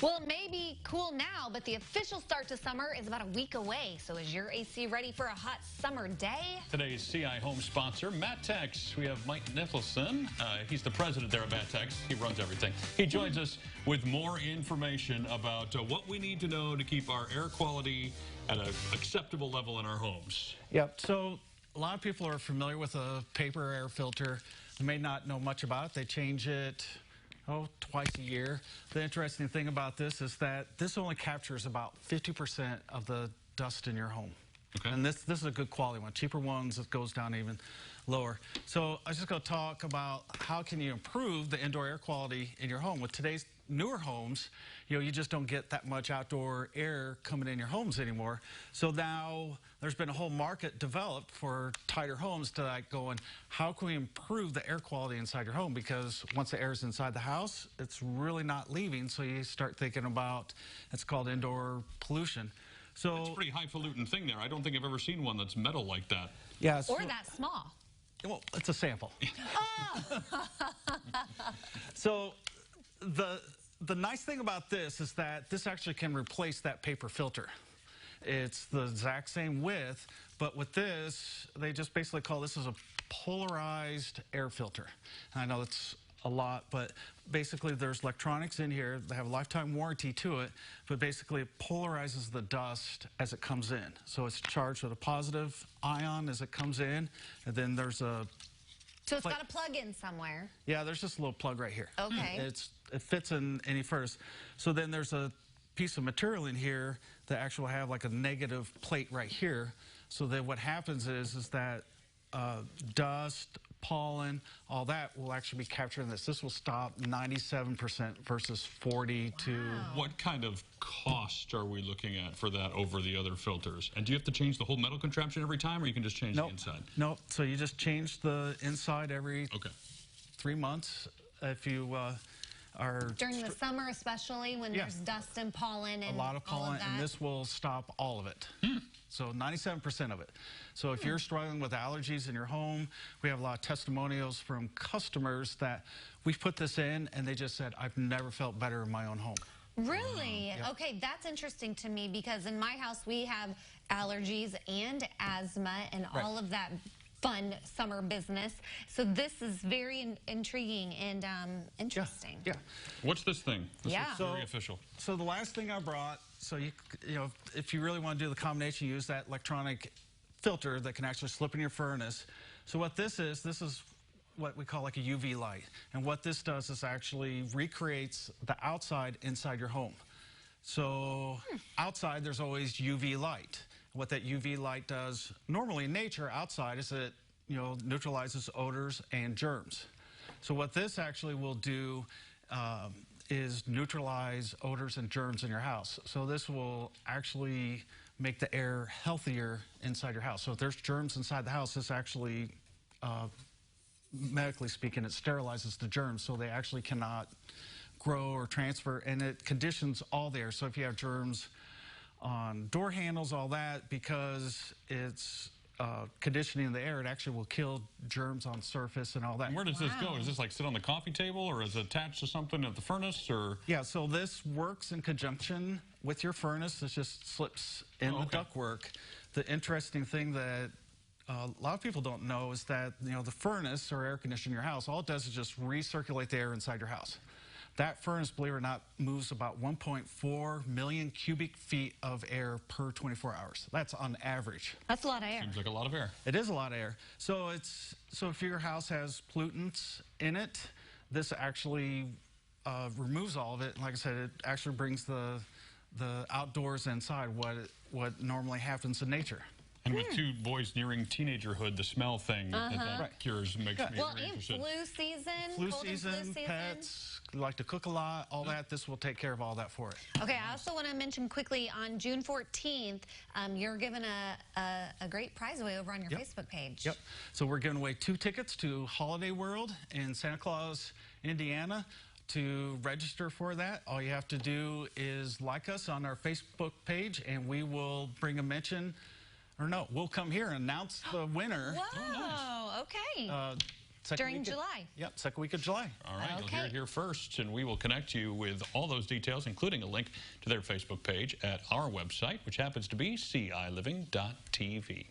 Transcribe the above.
Well, it may be cool now, but the official start to summer is about a week away. So is your AC ready for a hot summer day? Today's CI Home sponsor, Mattex. We have Mike Nicholson. He's the president there at Mattex. He runs everything. He joins us with more information about what we need to know to keep our air quality at an acceptable level in our homes. Yep. So a lot of people are familiar with a paper air filter. They may not know much about it. They change it twice a year. The interesting thing about this is that this only captures about 50% of the dust in your home. Okay. And this is a good quality one. Cheaper ones, it goes down even lower. So I was just going to talk about how can you improve the indoor air quality in your home. With today's newer homes, you just don't get that much outdoor air coming in your homes anymore. So now there's been a whole market developed for tighter homes to like going, how can we improve the air quality inside your home? Because once the air is inside the house, it's really not leaving. So you start thinking about, it's called indoor pollution. So it's a pretty highfalutin thing there. I don't think I've ever seen one that's metal like that. Yeah, or that small. Well, it's a sample. So the nice thing about this is that this actually can replace that paper filter. It's the exact same width, but with this, they just basically call this as a polarized air filter. And I know it's a lot, but basically there's electronics in here. They have a lifetime warranty to it, but basically it polarizes the dust as it comes in. So it's charged with a positive ion as it comes in, and then there's a... So it's got a plug in somewhere. Yeah, there's just a little plug right here. Okay. It fits in any furnace. So then there's a piece of material in here that actually have like a negative plate right here. So then what happens is that dust, pollen, all that will actually be captured in this. This will stop 97% versus 40 to... What kind of cost are we looking at for that over the other filters? And do you have to change the whole metal contraption every time, or you can just change the inside? Nope. So you just change the inside every 3 months. If you are... During the summer especially, when there's dust and pollen and a lot of pollen, all of that. and this will stop all of it. So 97% of it. So if you're struggling with allergies in your home, we have a lot of testimonials from customers that we've put this in and they just said, I've never felt better in my own home. Really? Okay, that's interesting to me because in my house we have allergies and asthma and all of that fun summer business. So this is very intriguing and interesting. Yeah. What's this thing? This is very official. So the last thing I brought, so you know, if you really want to do the combination, use that electronic filter that can actually slip in your furnace. So what this is what we call like a UV light. And what this does is actually recreates the outside inside your home. So outside there's always UV light. What that UV light does normally in nature outside is it neutralizes odors and germs. So what this actually will do is neutralize odors and germs in your house. So this will actually make the air healthier inside your house. So if there's germs inside the house, this actually, medically speaking, it sterilizes the germs so they actually cannot grow or transfer, and it conditions all the air. So if you have germs on door handles, all that, because it's conditioning the air, it actually will kill germs on surface and all that. And where does this go? Does this like sit on the coffee table, or is it attached to something at the furnace, or? Yeah, so this works in conjunction with your furnace. This just slips in the ductwork. The interesting thing that a lot of people don't know is that the furnace or air conditioner in your house, all it does is just recirculate the air inside your house. That furnace, believe it or not, moves about 1.4 million cubic feet of air per 24 hours. That's on average. That's a lot of air. Seems like a lot of air. It is a lot of air. So if your house has pollutants in it, this actually removes all of it. And like I said, it actually brings the outdoors inside what normally happens in nature. And with two boys nearing teenagerhood, the smell thing that cures makes me very interested. Flu season, flu season, pets, like to cook a lot, all that, this will take care of all that for it. Okay, I also want to mention quickly, on June 14th, you're giving a great prize away over on your Facebook page. Yep. So we're giving away 2 tickets to Holiday World in Santa Claus, Indiana. To register for that, all you have to do is like us on our Facebook page, and we will bring a mention. Or no, we'll come here and announce the winner. Whoa, okay. During July. Yep, second week of July. All right, you'll Okay. hear it here first, and we will connect you with all those details, including a link to their Facebook page at our website, which happens to be CILiving.tv.